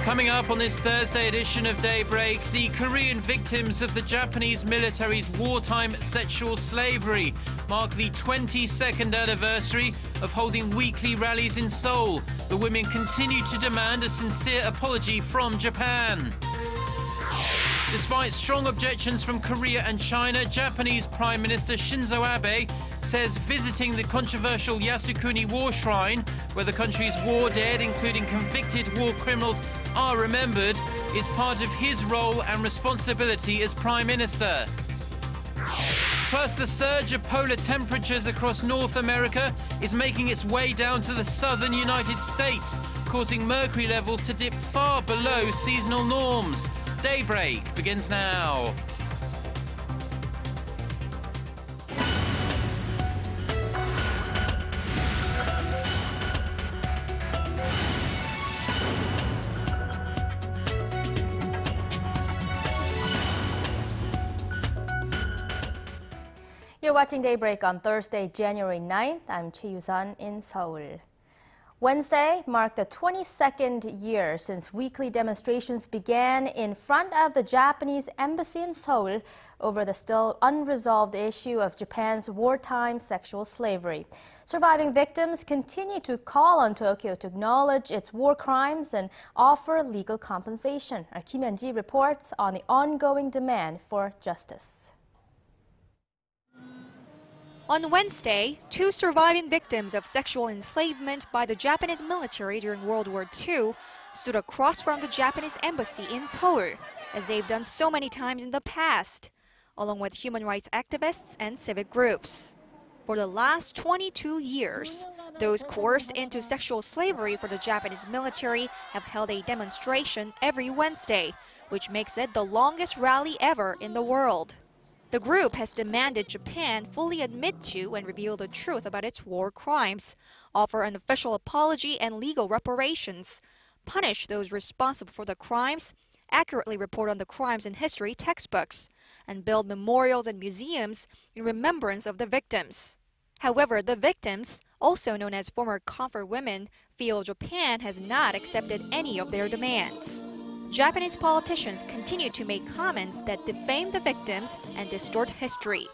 Coming up on this Thursday edition of Daybreak, the Korean victims of the Japanese military's wartime sexual slavery mark the 22nd anniversary of holding weekly rallies in Seoul. The women continue to demand a sincere apology from Japan. Despite strong objections from Korea and China, Japanese Prime Minister Shinzo Abe says visiting the controversial Yasukuni war shrine, where the country's war dead, including convicted war criminals, are remembered, is part of his role and responsibility as Prime Minister. Plus, the surge of polar temperatures across North America is making its way down to the southern United States, causing mercury levels to dip far below seasonal norms. Daybreak begins now. You're watching Daybreak on Thursday, January 9th. I'm Choi Yu-sun in Seoul. Wednesday marked the 22nd year since weekly demonstrations began in front of the Japanese embassy in Seoul over the still unresolved issue of Japan's wartime sexual slavery. Surviving victims continue to call on Tokyo to acknowledge its war crimes and offer legal compensation. Our Kim Hyun-ji reports on the ongoing demand for justice. On Wednesday, two surviving victims of sexual enslavement by the Japanese military during World War II stood across from the Japanese embassy in Seoul, as they've done so many times in the past, along with human rights activists and civic groups. For the last 22 years, those coerced into sexual slavery for the Japanese military have held a demonstration every Wednesday, which makes it the longest rally ever in the world. The group has demanded Japan fully admit to and reveal the truth about its war crimes, offer an official apology and legal reparations, punish those responsible for the crimes, accurately report on the crimes in history textbooks, and build memorials and museums in remembrance of the victims. However, the victims, also known as former comfort women, feel Japan has not accepted any of their demands. Japanese politicians continue to make comments that defame the victims and distort history.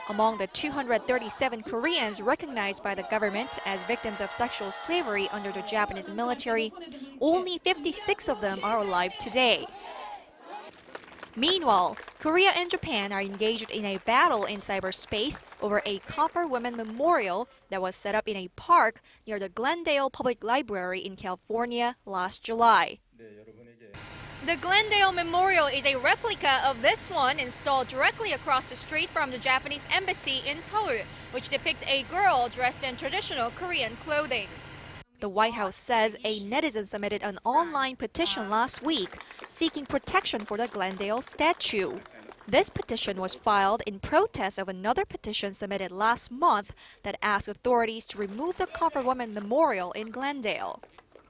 Among the 237 Koreans recognized by the government as victims of sexual slavery under the Japanese military, only 56 of them are alive today. Meanwhile, Korea and Japan are engaged in a battle in cyberspace over a comfort women memorial that was set up in a park near the Glendale Public Library in California last July. The Glendale Memorial is a replica of this one installed directly across the street from the Japanese embassy in Seoul, which depicts a girl dressed in traditional Korean clothing. The White House says a netizen submitted an online petition last week seeking protection for the Glendale statue. This petition was filed in protest of another petition submitted last month that asked authorities to remove the Comfort Women Memorial in Glendale.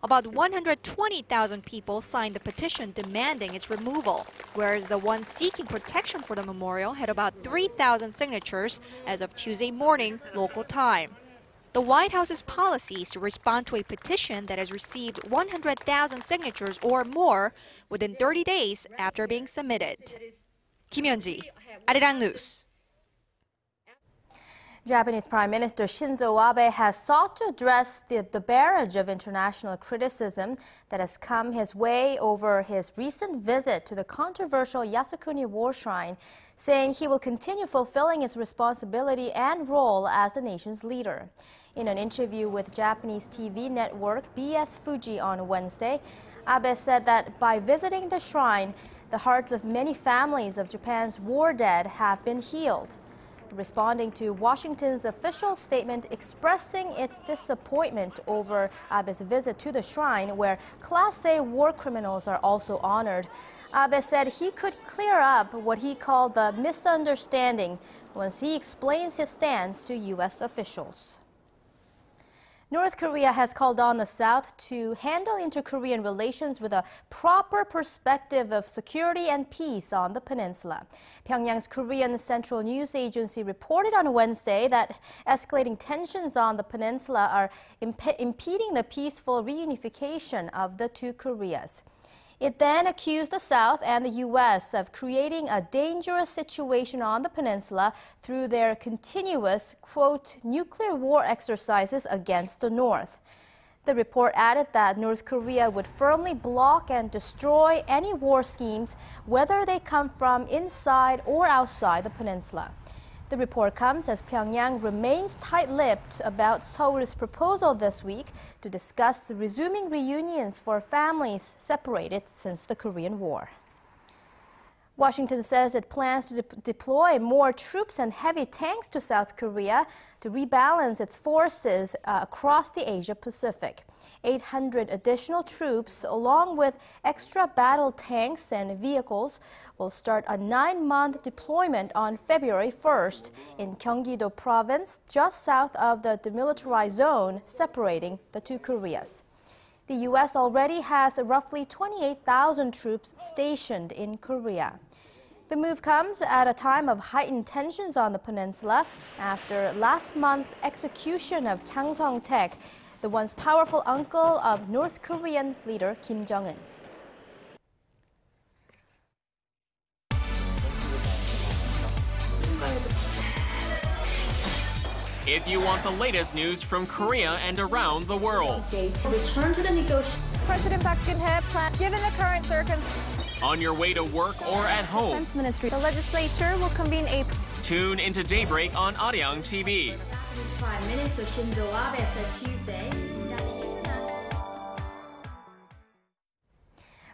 About 120,000 people signed the petition demanding its removal, whereas the one seeking protection for the memorial had about 3,000 signatures as of Tuesday morning, local time. The White House's policy is to respond to a petition that has received 100,000 signatures or more within 30 days after being submitted. Kim Hyun-ji, Arirang News. Japanese Prime Minister Shinzo Abe has sought to address the barrage of international criticism that has come his way over his recent visit to the controversial Yasukuni war shrine, saying he will continue fulfilling his responsibility and role as the nation's leader. In an interview with Japanese TV network BS Fuji on Wednesday, Abe said that by visiting the shrine, the hearts of many families of Japan's war dead have been healed. Responding to Washington's official statement expressing its disappointment over Abe's visit to the shrine, where Class A war criminals are also honored, Abe said he could clear up what he called the misunderstanding once he explains his stance to U.S. officials. North Korea has called on the South to handle inter-Korean relations with a proper perspective of security and peace on the peninsula. Pyongyang's Korean Central News Agency reported on Wednesday that escalating tensions on the peninsula are impeding the peaceful reunification of the two Koreas. It then accused the South and the U.S. of creating a dangerous situation on the peninsula through their continuous, quote, nuclear war exercises against the North. The report added that North Korea would firmly block and destroy any war schemes, whether they come from inside or outside the peninsula. The report comes as Pyongyang remains tight-lipped about Seoul's proposal this week to discuss resuming reunions for families separated since the Korean War. Washington says it plans to deploy more troops and heavy tanks to South Korea to rebalance its forces across the Asia-Pacific. 800 additional troops, along with extra battle tanks and vehicles, will start a 9-month deployment on February 1st in Gyeonggi-do province, just south of the demilitarized zone separating the two Koreas. The U.S. already has roughly 28,000 troops stationed in Korea. The move comes at a time of heightened tensions on the peninsula after last month's execution of Chang Song-taek, the once powerful uncle of North Korean leader Kim Jong-un. If you want the latest news from Korea and around the world. Return to the negotiations. President Park Geunhye plans, given the current circumstances. On your way to work or at home. Defense Ministry. The legislature will convene a... Tune into Daybreak on Arirang TV. Prime Minister Shinzo Abe said Tuesday.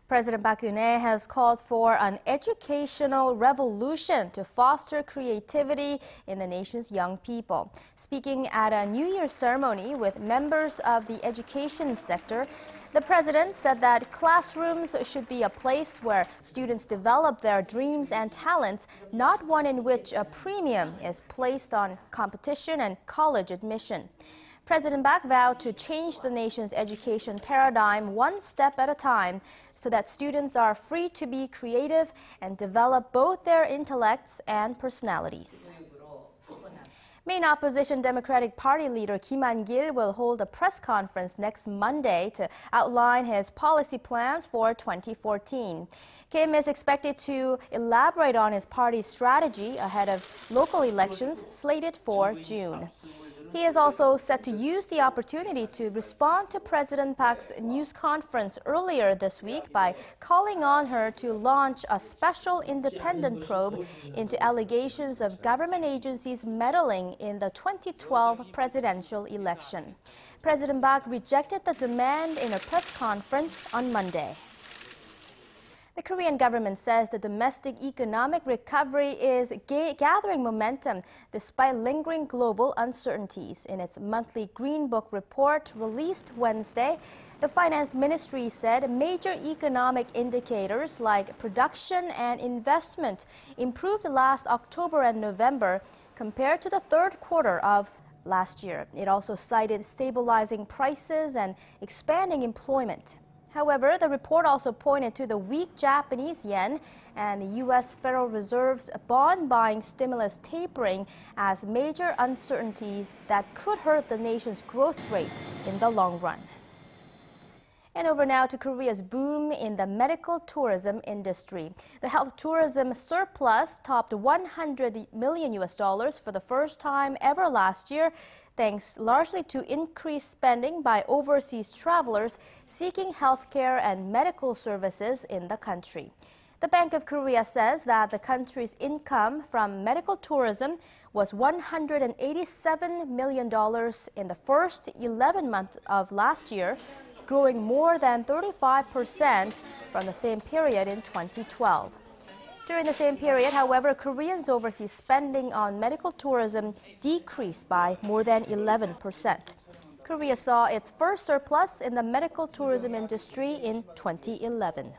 President Park Geunhye has called for an educational revolution to foster creativity in the nation's young people. Speaking at a New Year's ceremony with members of the education sector, the president said that classrooms should be a place where students develop their dreams and talents, not one in which a premium is placed on competition and college admission. President Park vowed to change the nation's education paradigm one step at a time so that students are free to be creative and develop both their intellects and personalities. Main opposition Democratic Party leader Kim Han-gil will hold a press conference next Monday to outline his policy plans for 2014. Kim is expected to elaborate on his party's strategy ahead of local elections slated for June. He is also set to use the opportunity to respond to President Park's news conference earlier this week by calling on her to launch a special independent probe into allegations of government agencies meddling in the 2012 presidential election. President Park rejected the demand in a press conference on Monday. The Korean government says the domestic economic recovery is gathering momentum despite lingering global uncertainties. In its monthly Green Book report released Wednesday, the Finance Ministry said major economic indicators like production and investment improved last October and November compared to the third quarter of last year. It also cited stabilizing prices and expanding employment. However, the report also pointed to the weak Japanese yen and the U.S. Federal Reserve's bond-buying stimulus tapering as major uncertainties that could hurt the nation's growth rate in the long run. And over now to Korea's boom in the medical tourism industry. The health tourism surplus topped $100 million for the first time ever last year, thanks largely to increased spending by overseas travelers seeking healthcare and medical services in the country. The Bank of Korea says that the country's income from medical tourism was $187 million in the first 11 months of last year, growing more than 35% from the same period in 2012. During the same period, however, Koreans' overseas spending on medical tourism decreased by more than 11%. Korea saw its first surplus in the medical tourism industry in 2011.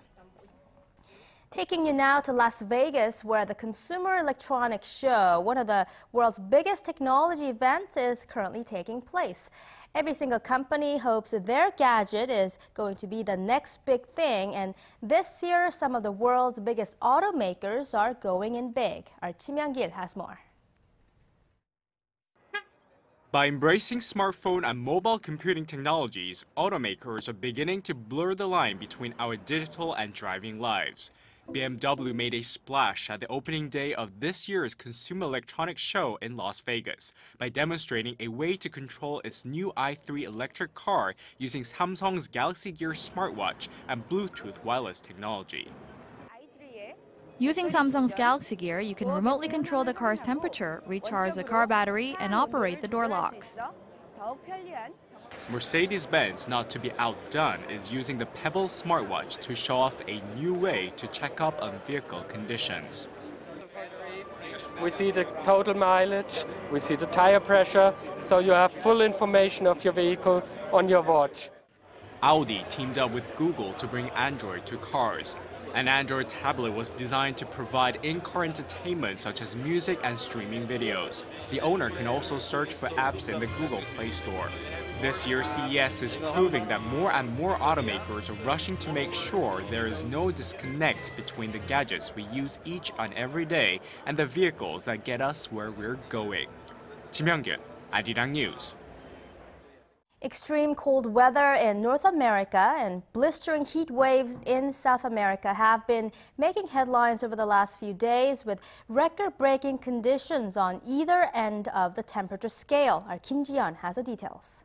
Taking you now to Las Vegas, where the Consumer Electronics Show, one of the world's biggest technology events, is currently taking place. Every single company hopes their gadget is going to be the next big thing, and this year some of the world's biggest automakers are going in big. Our Myungbo has more. By embracing smartphone and mobile computing technologies, automakers are beginning to blur the line between our digital and driving lives. BMW made a splash at the opening day of this year's Consumer Electronics Show in Las Vegas by demonstrating a way to control its new i3 electric car using Samsung's Galaxy Gear smartwatch and Bluetooth wireless technology. Using Samsung's Galaxy Gear, you can remotely control the car's temperature, recharge the car battery, and operate the door locks. Mercedes-Benz, not to be outdone, is using the Pebble smartwatch to show off a new way to check up on vehicle conditions. We see the total mileage, we see the tire pressure, so you have full information of your vehicle on your watch. Audi teamed up with Google to bring Android to cars. An Android tablet was designed to provide in-car entertainment such as music and streaming videos. The owner can also search for apps in the Google Play Store. This year's CES is proving that more and more automakers are rushing to make sure there is no disconnect between the gadgets we use each and every day and the vehicles that get us where we're going. Myungbo, Arirang News. Extreme cold weather in North America and blistering heat waves in South America have been making headlines over the last few days with record-breaking conditions on either end of the temperature scale. Our Kim Ji-yeon has the details.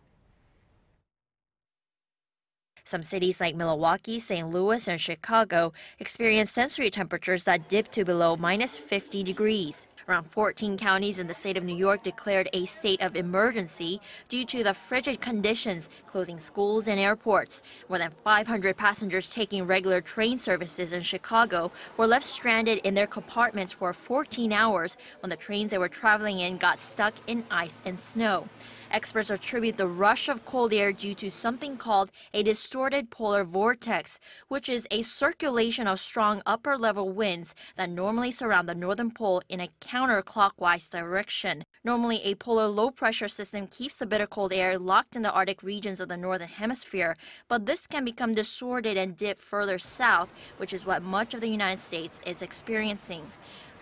Some cities like Milwaukee, St. Louis, and Chicago experienced sensory temperatures that dipped to below minus 50 degrees. Around 14 counties in the state of New York declared a state of emergency due to the frigid conditions, closing schools and airports. More than 500 passengers taking regular train services in Chicago were left stranded in their compartments for 14 hours when the trains they were traveling in got stuck in ice and snow. Experts attribute the rush of cold air due to something called a distorted polar vortex, which is a circulation of strong upper-level winds that normally surround the northern pole in a counterclockwise direction. Normally, a polar low-pressure system keeps the bitter cold air locked in the Arctic regions of the northern hemisphere, but this can become distorted and dip further south, which is what much of the United States is experiencing.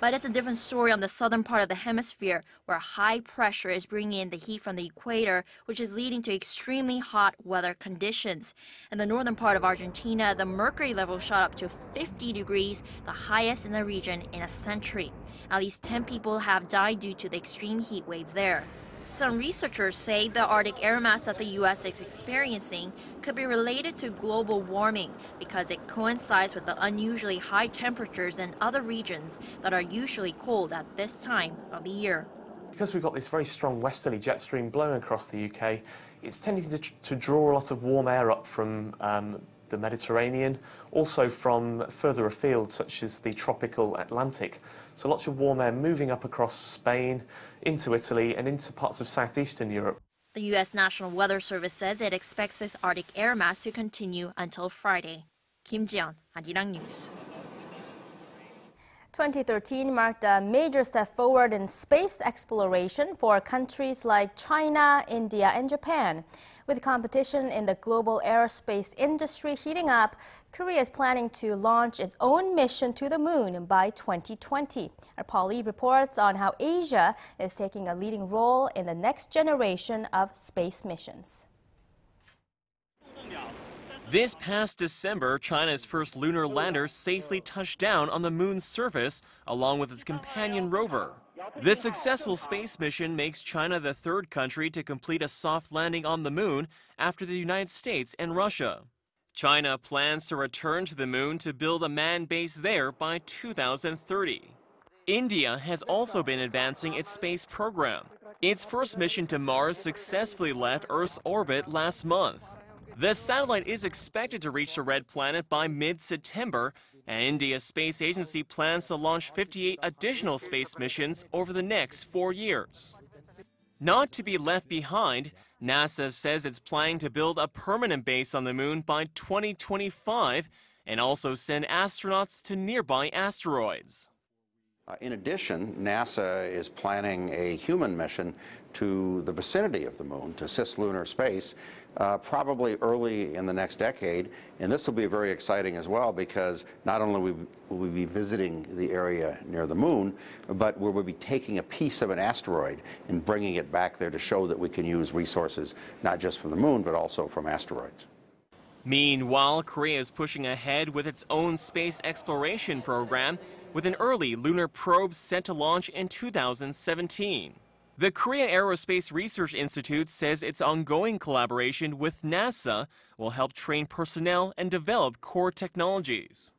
But it's a different story on the southern part of the hemisphere, where high pressure is bringing in the heat from the equator, which is leading to extremely hot weather conditions. In the northern part of Argentina, the mercury level shot up to 50 degrees, the highest in the region in a century. At least 10 people have died due to the extreme heat wave there. Some researchers say the Arctic air mass that the U.S. is experiencing could be related to global warming because it coincides with the unusually high temperatures in other regions that are usually cold at this time of the year. Because we've got this very strong westerly jet stream blowing across the UK, it's tending to draw a lot of warm air up from the Mediterranean, also from further afield, such as the tropical Atlantic. So lots of warm air moving up across Spain, into Italy, and into parts of southeastern Europe. The U.S. National Weather Service says it expects this Arctic air mass to continue until Friday. Kim Ji-yeon, Arirang News. 2013 marked a major step forward in space exploration for countries like China, India, and Japan. With competition in the global aerospace industry heating up, Korea is planning to launch its own mission to the moon by 2020. Our Paul Lee reports on how Asia is taking a leading role in the next generation of space missions. This past December, China's first lunar lander safely touched down on the moon's surface, along with its companion rover. This successful space mission makes China the third country to complete a soft landing on the moon after the United States and Russia. China plans to return to the moon to build a manned base there by 2030. India has also been advancing its space program. Its first mission to Mars successfully left Earth's orbit last month. The satellite is expected to reach the red planet by mid-September, and India's space agency plans to launch 58 additional space missions over the next 4 years. Not to be left behind, NASA says it's planning to build a permanent base on the moon by 2025 and also send astronauts to nearby asteroids. In addition, NASA is planning a human mission to the vicinity of the moon to cislunar space, probably early in the next decade. And this will be very exciting as well, because not only will we be visiting the area near the moon, but we will be taking a piece of an asteroid and bringing it back there to show that we can use resources not just from the moon, but also from asteroids. Meanwhile, Korea is pushing ahead with its own space exploration program, with an early lunar probe set to launch in 2017. The Korea Aerospace Research Institute says its ongoing collaboration with NASA will help train personnel and develop core technologies.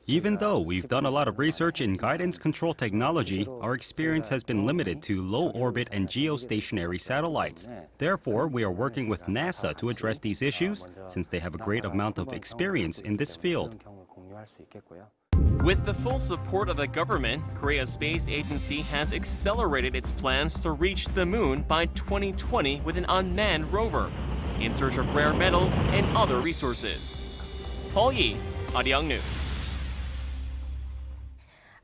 Even though we've done a lot of research in guidance control technology, our experience has been limited to low-orbit and geostationary satellites. Therefore, we are working with NASA to address these issues, since they have a great amount of experience in this field. With the full support of the government, Korea's space agency has accelerated its plans to reach the moon by 2020 with an unmanned rover, in search of rare metals and other resources. Paul Yi, Arirang News.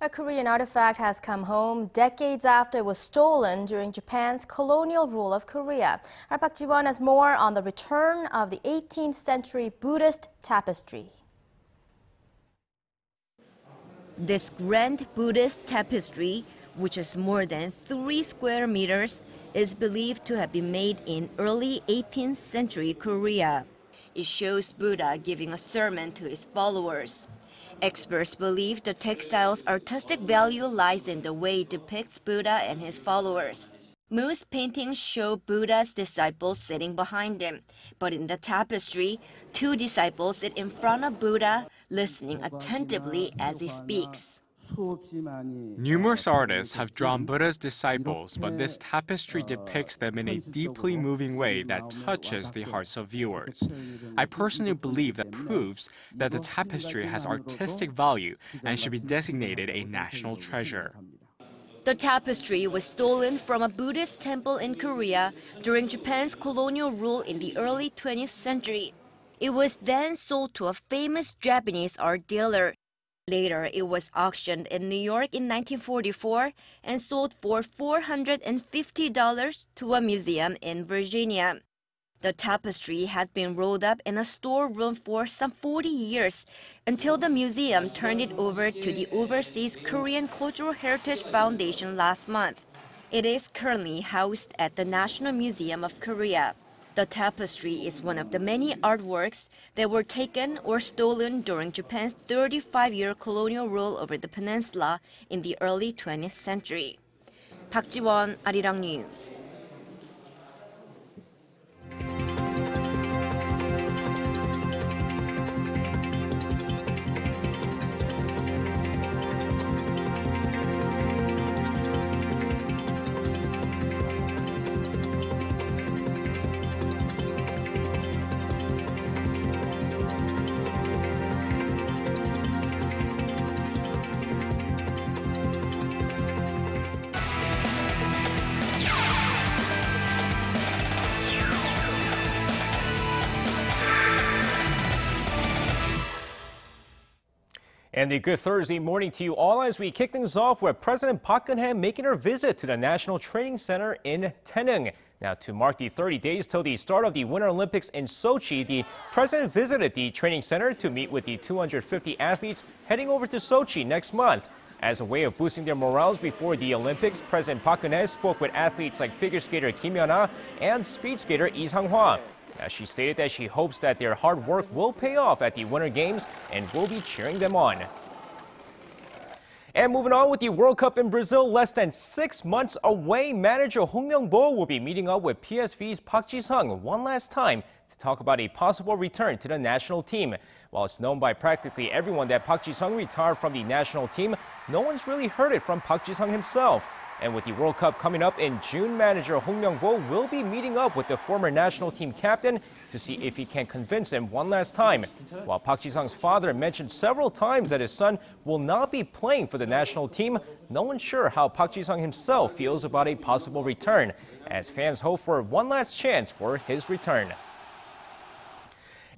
A Korean artifact has come home decades after it was stolen during Japan's colonial rule of Korea. Our Park Ji-won has more on the return of the 18th century Buddhist tapestry. This grand Buddhist tapestry, which is more than 3 square meters, is believed to have been made in early 18th century Korea. It shows Buddha giving a sermon to his followers. Experts believe the textile's artistic value lies in the way it depicts Buddha and his followers. Most paintings show Buddha's disciples sitting behind him, but in the tapestry, 2 disciples sit in front of Buddha, listening attentively as he speaks. Numerous artists have drawn Buddha's disciples, but this tapestry depicts them in a deeply moving way that touches the hearts of viewers. I personally believe that proves that the tapestry has artistic value and should be designated a national treasure. The tapestry was stolen from a Buddhist temple in Korea during Japan's colonial rule in the early 20th century. It was then sold to a famous Japanese art dealer. Later, it was auctioned in New York in 1944 and sold for $450 to a museum in Virginia. The tapestry had been rolled up in a storeroom for some 40 years until the museum turned it over to the Overseas Korean Cultural Heritage Foundation last month. It is currently housed at the National Museum of Korea. The tapestry is one of the many artworks that were taken or stolen during Japan's 35-year colonial rule over the peninsula in the early 20th century. Park Ji-won, Arirang News. And a good Thursday morning to you all as we kick things off with President Park Geunhye making her visit to the National Training Center in Taenung. Now, to mark the 30 days till the start of the Winter Olympics in Sochi, the president visited the training center to meet with the 250 athletes heading over to Sochi next month. As a way of boosting their morals before the Olympics, President Park Geunhye spoke with athletes like figure skater Kim Yeon-ah and speed skater Lee Sang-hwa. She stated that she hopes that their hard work will pay off at the Winter Games and will be cheering them on. And moving on with the World Cup in Brazil, less than 6 months away, manager Myungbo will be meeting up with PSV's Park Jisung one last time to talk about a possible return to the national team. While it's known by practically everyone that Park Jisung retired from the national team, no one's really heard it from Park Jisung himself. And with the World Cup coming up in June, manager Myungbo will be meeting up with the former national team captain to see if he can convince him one last time. While Park Jisung's father mentioned several times that his son will not be playing for the national team, no one's sure how Park Jisung himself feels about a possible return, as fans hope for one last chance for his return.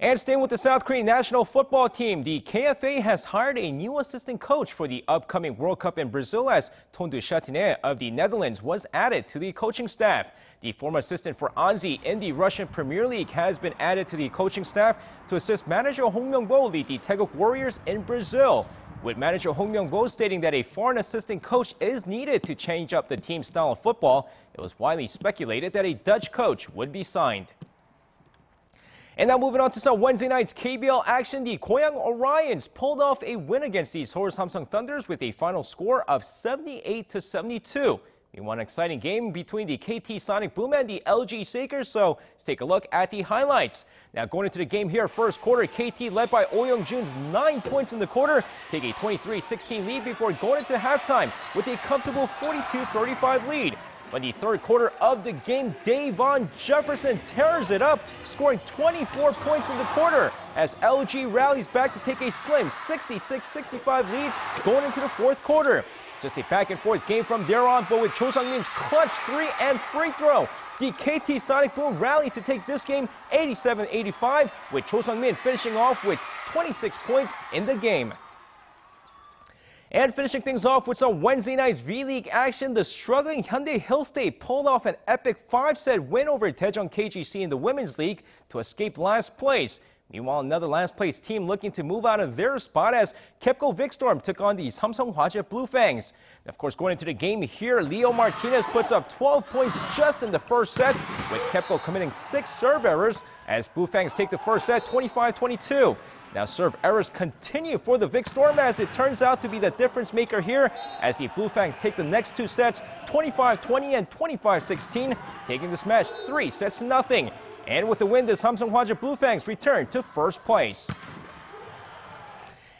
And staying with the South Korean national football team, the KFA has hired a new assistant coach for the upcoming World Cup in Brazil as Ton de Châtenay of the Netherlands was added to the coaching staff. The former assistant for Anzi in the Russian Premier League has been added to the coaching staff to assist manager Myungbo lead the Taeguk Warriors in Brazil. With manager Myungbo stating that a foreign assistant coach is needed to change up the team's style of football, it was widely speculated that a Dutch coach would be signed. And now moving on to some Wednesday night's KBL action, the Goyang Orions pulled off a win against the Seoul Samsung Thunders with a final score of 78-72. We won an exciting game between the KT Sonic Boom and the LG Sakers, so let's take a look at the highlights. Now going into the game here, first quarter, KT led by Oh Young-jun's 9 points in the quarter, take a 23-16 lead before going into halftime with a comfortable 42-35 lead. By the third quarter of the game, Davon Jefferson tears it up, scoring 24 points in the quarter as LG rallies back to take a slim 66-65 lead going into the fourth quarter. Just a back-and-forth game from there on, but with Cho Sung-min's clutch three and free throw, the KT Sonic Boom rallied to take this game 87-85, with Cho Sung-min finishing off with 26 points in the game. And finishing things off with some Wednesday night's VLeague action, the struggling Hyundai Hill State pulled off an epic 5-set win over Daejeon KGC in the Women's League to escape last place. Meanwhile, another last-place team looking to move out of their spot as Kepco Vicstorm took on the Samsung Hwajae Blue Fangs. And of course, going into the game here, Leo Martinez puts up 12 points just in the first set, with Kepco committing 6 serve errors as Blue Fangs take the first set 25-22. Now serve errors continue for the Vicstorm as it turns out to be the difference maker here as the Blue Fangs take the next 2 sets 25-20 and 25-16, taking this match 3-0. And with the win, the Samsung Hwajae Blue Fangs return to first place.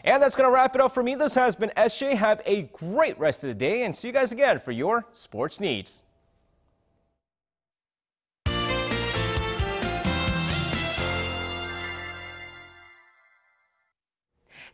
And that's going to wrap it up for me. This has been SJ. Have a great rest of the day and see you guys again for your sports needs.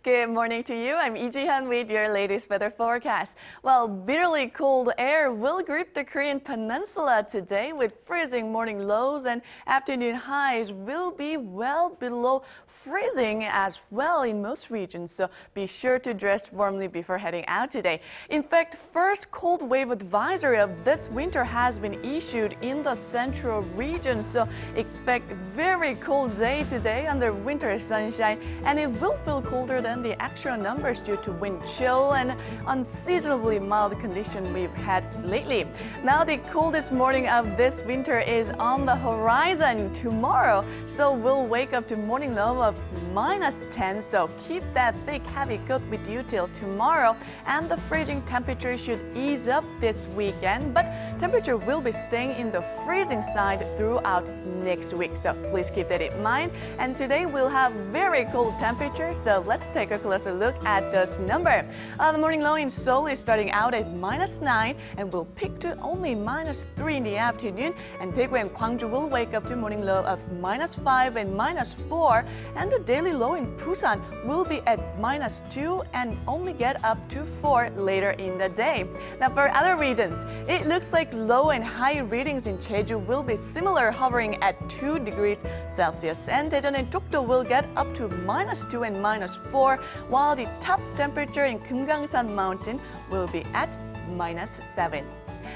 Good morning to you. I'm Lee Ji-hyun with your latest weather forecast. Well, bitterly cold air will grip the Korean peninsula today with freezing morning lows, and afternoon highs will be well below freezing as well in most regions. So be sure to dress warmly before heading out today. In fact, first cold wave advisory of this winter has been issued in the central region. So expect very cold day today under winter sunshine, and it will feel colder than the actual numbers due to wind chill and unseasonably mild condition we've had lately. Now the coldest morning of this winter is on the horizon tomorrow, so we'll wake up to morning low of -10, so keep that thick heavy coat with you till tomorrow, and the freezing temperature should ease up this weekend, but temperature will be staying in the freezing side throughout next week, so please keep that in mind. And today we'll have very cold temperatures, so let's take a closer look at this number. The morning low in Seoul is starting out at -9 and will peak to only -3 in the afternoon. And Daegu and Gwangju will wake up to morning low of -5 and -4. And the daily low in Busan will be at -2 and only get up to 4 later in the day. Now for other regions, it looks like low and high readings in Jeju will be similar, hovering at 2 degrees Celsius. And Daejeon and Dokdo will get up to -2 and -4. While the top temperature in Kumgangsan Mountain will be at -7.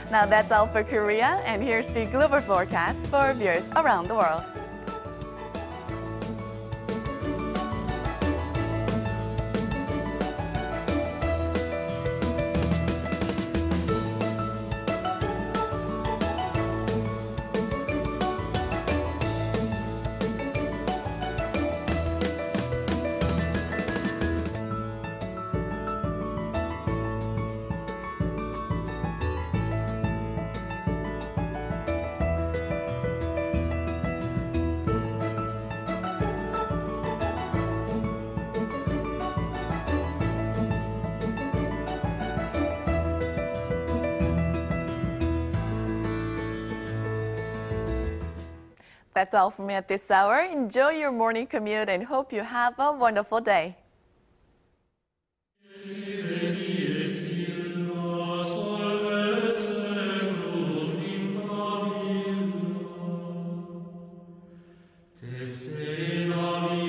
Now that's all for Korea, and here's the global forecast for viewers around the world. That's all from me at this hour. Enjoy your morning commute and hope you have a wonderful day. Desde la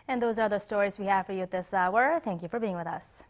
And those are the stories we have for you this hour. Thank you for being with us.